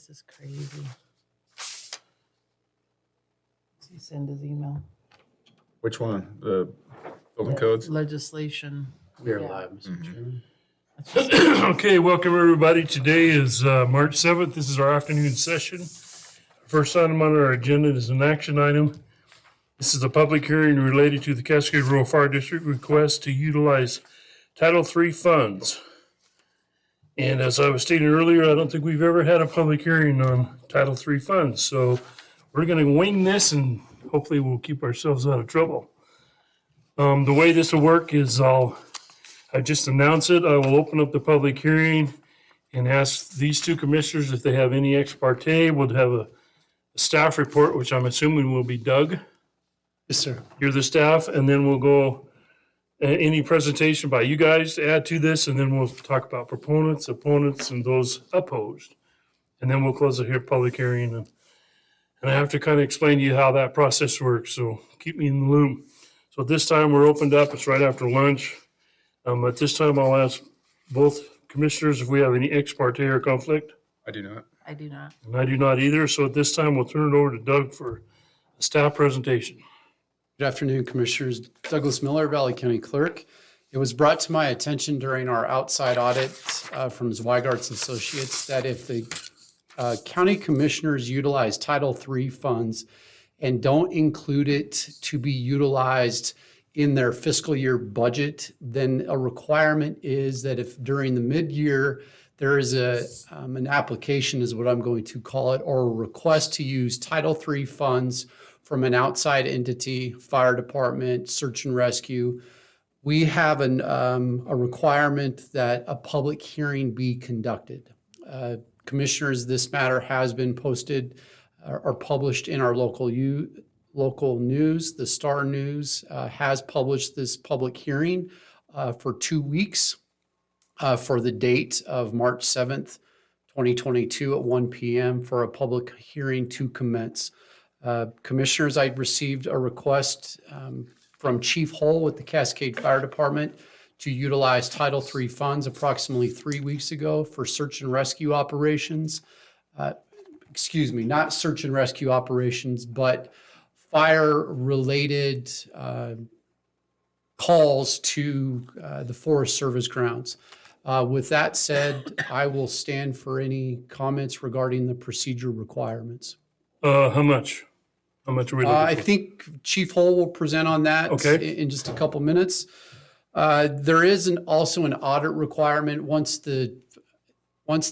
This is crazy. He send his email. Which one? The building codes? Legislation. We are Yeah. live, Mr. Chairman. Okay, welcome everybody. Today is March 7th. This is our afternoon session. First item on our agenda is an action item. This is a public hearing related to the Cascade Rural Fire District request to utilize Title III funds. And as I was stating earlier, I don't think we've ever had a public hearing on Title III funds. So we're going to wing this and hopefully we'll keep ourselves out of trouble. The way this will work is I just announce it. I will open up the public hearing and ask these two commissioners if they have any ex parte. We'll have a staff report, which I'm assuming will be Doug. Yes, sir. You're the staff, and then we'll go any presentation by you guys to add to this, and then we'll talk about proponents, opponents, and those opposed. And then we'll close the public hearing. And I have to kind of explain to you how that process works, so keep me in the loop. So at this time, we're opened up. It's right after lunch. At this time, I'll ask both commissioners if we have any ex parte or conflict. I do not. I do not. And I do not either. So at this time, we'll turn it over to Doug for a staff presentation. Good afternoon, Commissioners. Douglas Miller, Valley County Clerk. It was brought to my attention during our outside audit from Zweigarts Associates that if the county commissioners utilize Title III funds and don't include it to be utilized in their fiscal year budget, then a requirement is that if during the mid-year there is an application, is what I'm going to call it, or a request to use Title III funds from an outside entity, fire department, search and rescue, we have a requirement that a public hearing be conducted. Commissioners, this matter has been posted or published in our local news. The Star News has published this public hearing for 2 weeks for the date of March 7th, 2022 at 1 p.m. for a public hearing to commence. Commissioners, I received a request from Chief Hull with the Cascade Fire Department to utilize Title III funds approximately 3 weeks ago for search and rescue operations. Not search and rescue operations, but fire-related calls to the Forest Service grounds. With that said, I will stand for any comments regarding the procedure requirements. How much? How much are we looking I for? think Chief Hull will present on that Okay. in just a couple minutes. There is also an audit requirement once the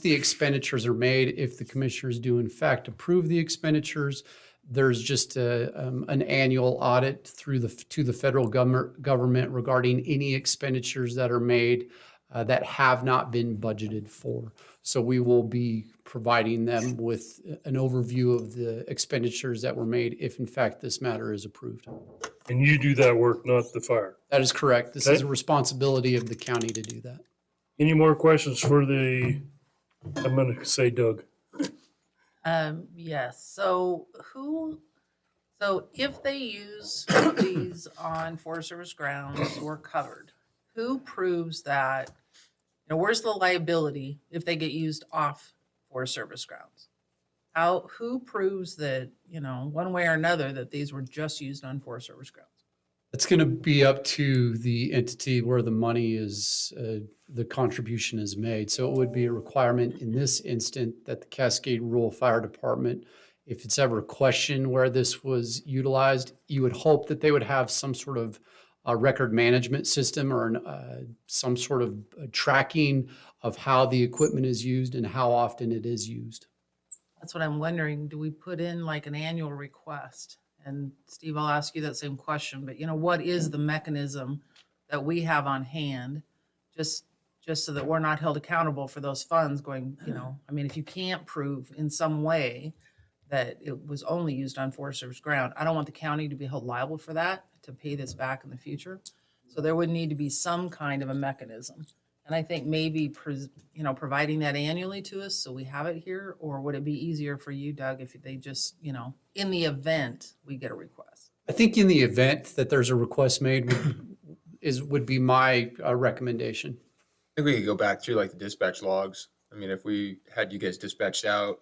expenditures are made. If the commissioners do in fact approve the expenditures, there's just an annual audit to the federal government regarding any expenditures that are made that have not been budgeted for. So we will be providing them with an overview of the expenditures that were made if in fact this matter is approved. And you do that work, not the fire. That is correct. This Okay. is a responsibility of the county to do that. Any more questions for I'm going to say Doug. Yes. So if they use these on Forest Service grounds, we're covered. Who proves that? Where's the liability if they get used off Forest Service grounds? Who proves that, one way or another, that these were just used on Forest Service grounds? It's going to be up to the entity where the money is, the contribution is made. So it would be a requirement in this instant that the Cascade Rural Fire Department, if it's ever a question where this was utilized, you would hope that they would have some sort of a record management system or some sort of tracking of how the equipment is used and how often it is used. That's what I'm wondering. Do we put in like an annual request? And Steve, I'll ask you that same question, but what is the mechanism that we have on hand just so that we're not held accountable for those funds going, if you can't prove in some way that it was only used on Forest Service ground, I don't want the county to be held liable for that, to pay this back in the future. So there would need to be some kind of a mechanism. And I think maybe, providing that annually to us so we have it here, or would it be easier for you, Doug, if they just, in the event we get a request? I think in the event that there's a request made would be my recommendation. I think we could go back through like the dispatch logs. I mean, if we had you guys dispatched out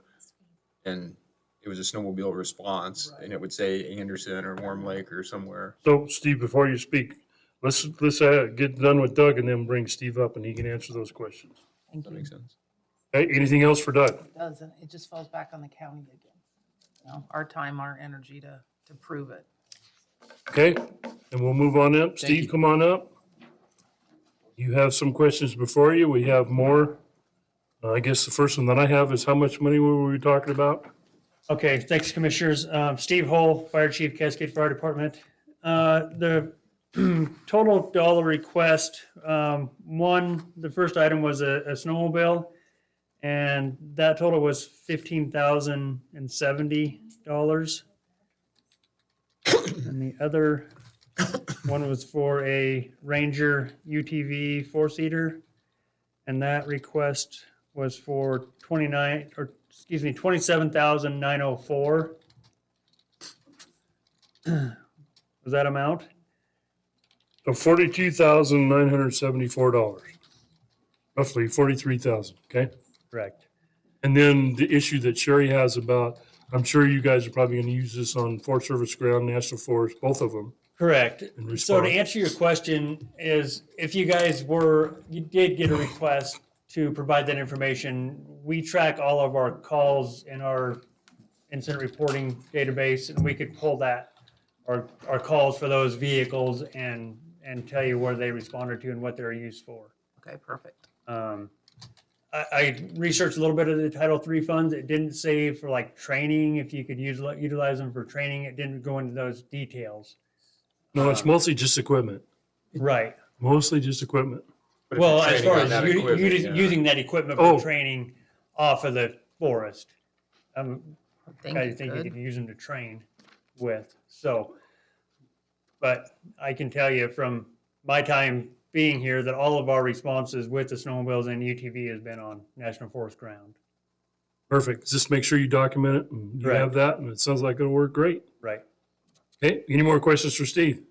and it was a snowmobile response, and it would say Anderson or Warm Lake or somewhere. So Steve, before you speak, let's get done with Doug and then bring Steve up and he can answer those questions. Thank That you. makes sense. Okay, anything else for Doug? It doesn't, it just falls back on the county again. You know, our time, our energy to prove it. Okay, and we'll move on up. Steve, you. come on up. You have some questions before you. We have more. I guess the first one that I have is how much money were we talking about? Okay, thanks, Commissioners. Steve Hull, Fire Chief, Cascade Fire Department. The total dollar request, the first item was a snowmobile, and that total was $15,070. And the other one was for a Ranger UTV four-seater, and that request was for $27,904. Was that amount? So $42,974, roughly 43,000, okay? Correct. And then the issue that Sherry has about, I'm sure you guys are probably gonna use this on Forest Service ground, National Forest, both of them. Correct. And So respond. to answer your question is, if you did get a request to provide that information, we track all of our calls in our incident reporting database, and we could pull that, our calls for those vehicles and tell you where they responded to and what they're used for. Okay, perfect. I researched a little bit of the Title III funds. It didn't say for like training, if you could utilize them for training. It didn't go into those details. No, it's mostly just equipment, Right. mostly just equipment. But if you're Well, as training far on as that equipment, yeah. using that equipment Oh. for training off of the forest. I Thank you, think you good. could use them to train with, so. But I can tell you from my time being here that all of our responses with the snowmobiles and UTV has been on National Forest ground. Perfect. Just make sure you document it and you Correct. have that, and it sounds like it'll work great. Right. Okay, any more questions for Steve?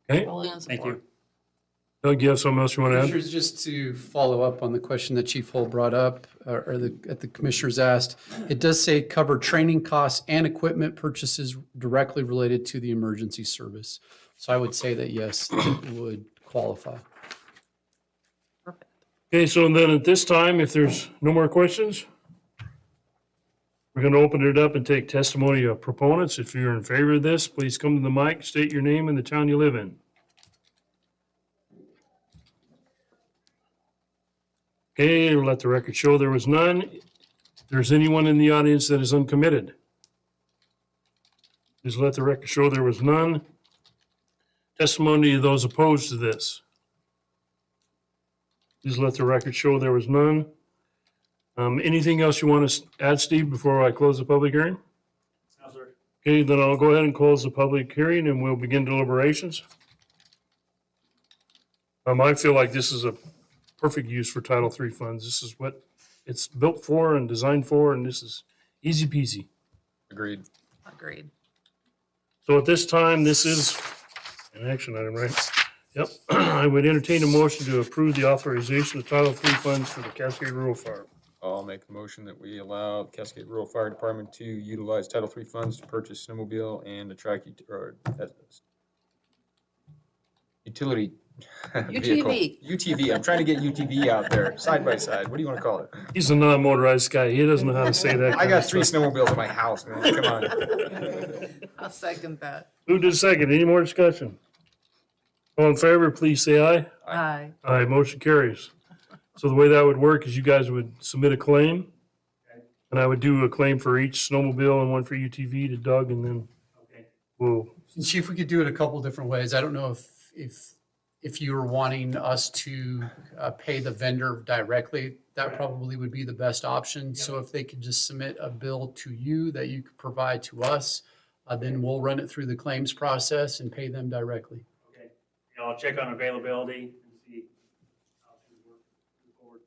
Okay, Fully in Thank support. you. Doug, you have something else you want to add? Commissioners, just to follow up on the question that Chief Hull brought up, that the commissioners asked, it does say cover training costs and equipment purchases directly related to the emergency service. So I would say that yes, it would qualify. Perfect. Okay, so then at this time, if there's no more questions, we're going to open it up and take testimony of proponents. If you're in favor of this, please come to the mic, state your name and the town you live in. Okay, we'll let the record show there was none. If there's anyone in the audience that is uncommitted, please let the record show there was none. Testimony of those opposed to this. Please let the record show there was none. Anything else you want to add, Steve, before I close the public hearing? No, sir. Okay, then I'll go ahead and close the public hearing and we'll begin deliberations. I feel like this is a perfect use for Title III funds. This is what it's built for and designed for, and this is easy peasy. Agreed. Agreed. So at this time, this is an action item, right? Yep. I would entertain a motion to approve the authorization of Title III funds for the Cascade Rural Farm. I'll make the motion that we allow the Cascade Rural Fire Department to utilize Title III funds to purchase snowmobile and a track utility vehicle. UTV. I'm trying to get UTV out there, side by side. What do you want to call it? He's a non-motorized guy. He doesn't know how to say that. I got 3 snowmobiles at my house, man. Come on. I'll second that. Who did second? Any more discussion? All in favor, please say aye. Aye. Aye, motion carries. So the way that would work is you guys would submit a claim, and I would do a claim for each snowmobile and one for UTV to Doug, and then Okay. we'll, Chief, we could do it a couple different ways. I don't know if you were wanting us to pay the vendor directly, that probably would be the best option. So if they could just submit a bill to you that you could provide to us, then we'll run it through the claims process and pay them directly. Okay. And I'll check on availability and see how things work forward.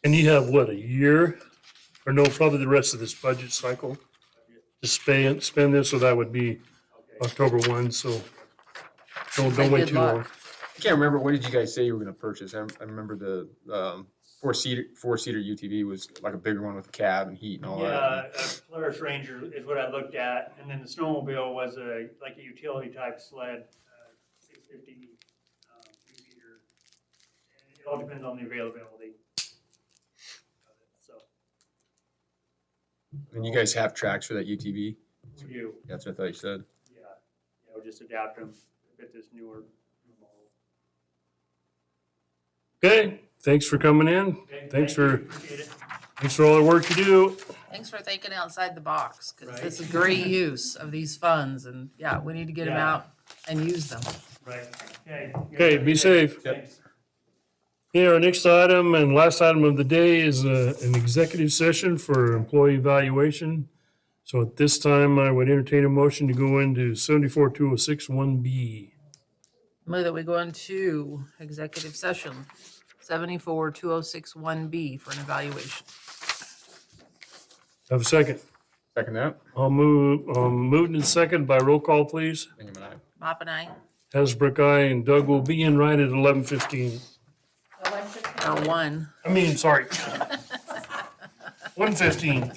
and you have what, a year? Or no, probably the rest of this budget cycle to spend this, so that would be Okay. October 1, so don't Say wait good too long. luck. I can't remember, what did you guys say you were gonna purchase? I remember the, four-seater UTV was like a bigger one with a cab and heat and all that. Yeah, a Polaris Ranger is what I looked at, and then the snowmobile was like a utility type sled, 650, two-seater. It all depends on the availability. So, And you guys have tracks for that UTV? we do, That's what I thought you said. yeah, we'll just adapt them to fit this newer model. Okay, thanks for coming in. Okay, Thanks thank you, for, appreciate it. thanks for all the work you do. Thanks for thinking outside the box, because Right. this is great use of these funds, and yeah, we need to get them Yeah. out and use them. Right, okay. Okay, be safe. Thanks. Okay, our next item and last item of the day is an executive session for employee evaluation. So at this time, I would entertain a motion to go into 74-206-1B. Move that we go into executive session, 74-206-1B for an evaluation. Have a second. Second that? Moved and second by roll call, please. Bingham and I. Mop and I, Hasbrook, aye, and Doug will be in right at 11:15. or one. I mean, sorry. 1:15.